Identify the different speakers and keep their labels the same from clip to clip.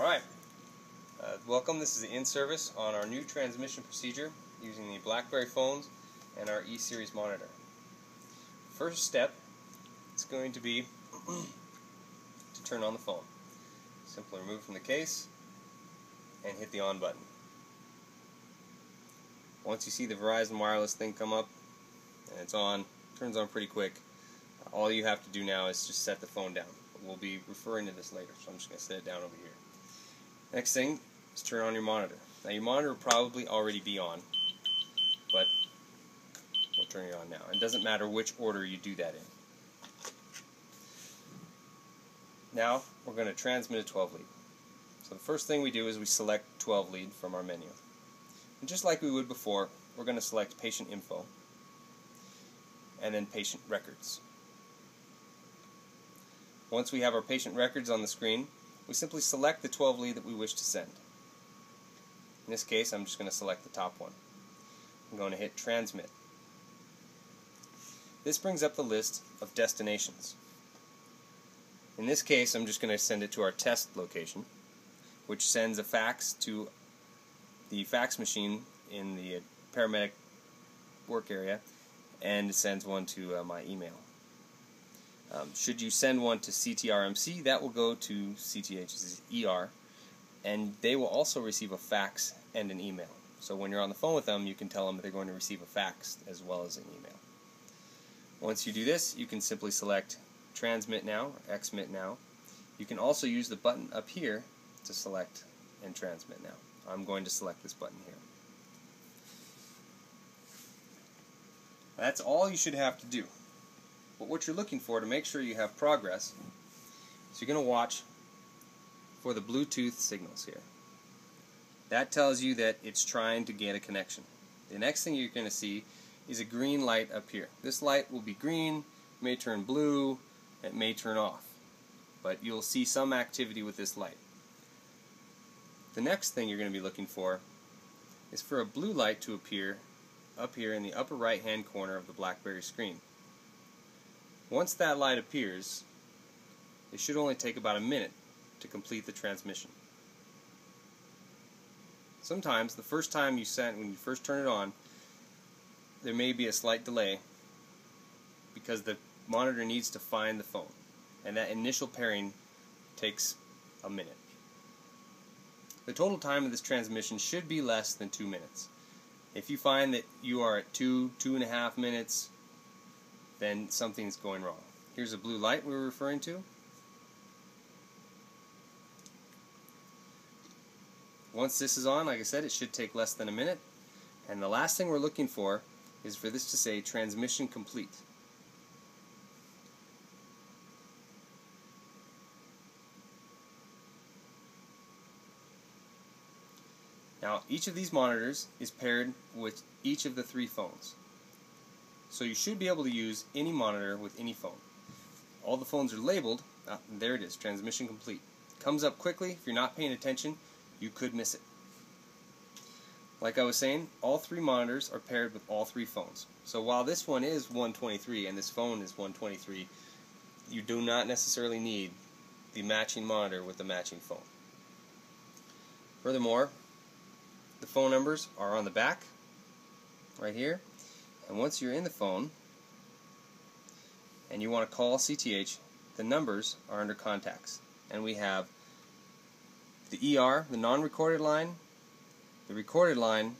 Speaker 1: Alright, welcome. This is the in-service on our new transmission procedure using the Blackberry phones and our E-Series monitor. First step is going to be to turn on the phone. Simply remove from the case and hit the on button. Once you see the Verizon wireless thing come up and it's on, turns on pretty quick, all you have to do now is just set the phone down. We'll be referring to this later, so I'm just going to set it down over here. Next thing is turn on your monitor. Now your monitor will probably already be on, but we'll turn it on now. It doesn't matter which order you do that in. Now we're going to transmit a 12 lead. So the first thing we do is we select 12 lead from our menu. And just like we would before, we're going to select patient info and then patient records. Once we have our patient records on the screen, we simply select the 12 lead that we wish to send. In this case, I'm just going to select the top one. I'm going to hit transmit. This brings up the list of destinations. In this case, I'm just going to send it to our test location, which sends a fax to the fax machine in the paramedic work area, and sends one to my email. Should you send one to CTRMC, that will go to CTH's ER, and they will also receive a fax and an email. So when you're on the phone with them, you can tell them that they're going to receive a fax as well as an email. Once you do this, you can simply select Transmit Now or Xmit Now. You can also use the button up here to select and transmit now. I'm going to select this button here. That's all you should have to do. But what you're looking for to make sure you have progress is you're going to watch for the Bluetooth signals here. That tells you that it's trying to get a connection. The next thing you're going to see is a green light up here. This light will be green, may turn blue, it may turn off. But you'll see some activity with this light. The next thing you're going to be looking for is for a blue light to appear up here in the upper right hand corner of the Blackberry screen. Once that light appears, it should only take about a minute to complete the transmission. Sometimes the first time when you first turn it on, there may be a slight delay because the monitor needs to find the phone, and that initial pairing takes a minute. The total time of this transmission should be less than 2 minutes. If you find that you are at 2.5 minutes, then something's going wrong. Here's a blue light we were referring to. Once this is on, like I said, it should take less than a minute. And the last thing we're looking for is for this to say transmission complete. Now, each of these monitors is paired with each of the 3 phones. So you should be able to use any monitor with any phone. All the phones are labeled. There it is, transmission complete. Comes up quickly. If you're not paying attention, you could miss it. Like I was saying, all 3 monitors are paired with all 3 phones. So while this one is 123 and this phone is 123, you do not necessarily need the matching monitor with the matching phone. Furthermore, the phone numbers are on the back, right here. And once you're in the phone and you want to call CTH, the numbers are under contacts. And we have the ER, the non-recorded line, the recorded line,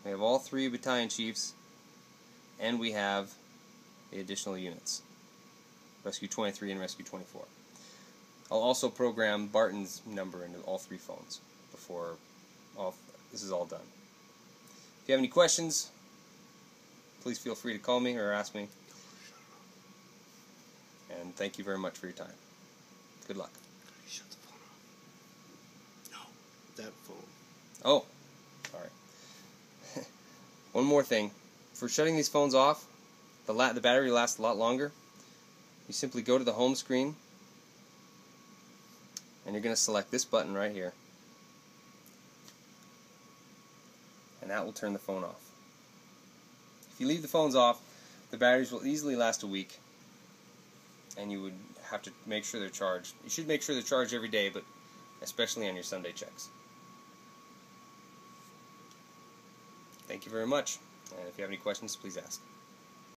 Speaker 1: we have all 3 battalion chiefs, and we have the additional units, Rescue 23 and Rescue 24. I'll also program Barton's number into all 3 phones before this is all done. If you have any questions, please feel free to call me or ask me. And thank you very much for your time. Good luck.
Speaker 2: Shut the phone off. No, that phone.
Speaker 1: Oh, alright. One more thing. For shutting these phones off, the battery lasts a lot longer. You simply go to the home screen and you're going to select this button right here. And that will turn the phone off. If you leave the phones off, the batteries will easily last a week, and you would have to make sure they're charged. You should make sure they're charged every day, but especially on your Sunday checks. Thank you very much, and if you have any questions, please ask.